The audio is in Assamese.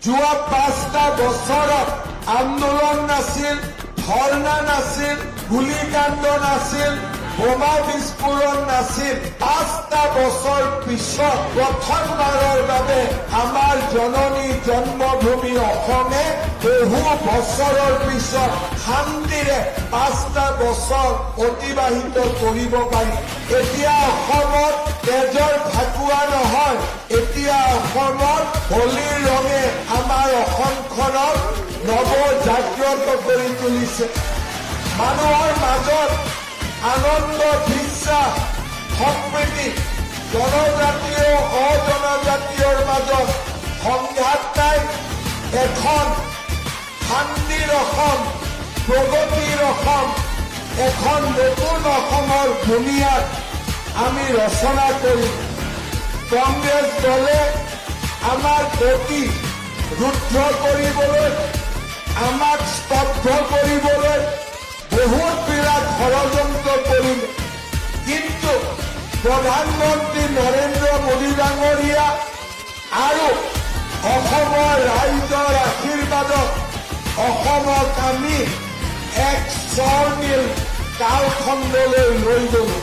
যোৱা 5টা বছৰত আন্দোলন নাছিল, ধৰ্ণা নাছিল, গুলীকাণ্ড নাছিল, বোমা বিস্ফোৰণ নাছিল। 5টা বছৰ পিছত প্ৰথমবাৰৰ বাবে আমাৰ জননী জন্মভূমি অসমে বহু বছৰৰ পিছত শান্তিৰে 5টা বছৰ অতিবাহিত কৰিব পাৰি। এতিয়া অসমত তেজৰ ফাকুৱা নহয়, এতিয়া অসমত হোলীৰ ৰঙে আমাৰ অসমখনক নৱজাগ্ৰত কৰি তুলিছে। মানুহৰ মাজত আনন্দ, বিশ্বাস, সম্প্ৰীতি, জনজাতীয় অজনজাতীয়ৰ মাজত সংঘাত নাই। এখন শান্তিৰ অসম, প্ৰগতিৰ অসম, এখন নতুন অসমৰ বুনিয়াদ আমি ৰচনা কৰিম। কংগ্ৰেছ দলে আমাৰ গতি ৰুদ্ধ কৰিবলৈ, আমাক স্তব্ধ কৰিবলৈ বহুত বিৰাট ষড়যন্ত্ৰ কৰিলে, কিন্তু প্ৰধানমন্ত্ৰী নৰেন্দ্ৰ মোদী ডাঙৰীয়া আৰু অসমৰ ৰাইজৰ আশীৰ্বাদত অসমক আমি এক স্বৰ্ণীল কালখণ্ডলৈ লৈ গলো।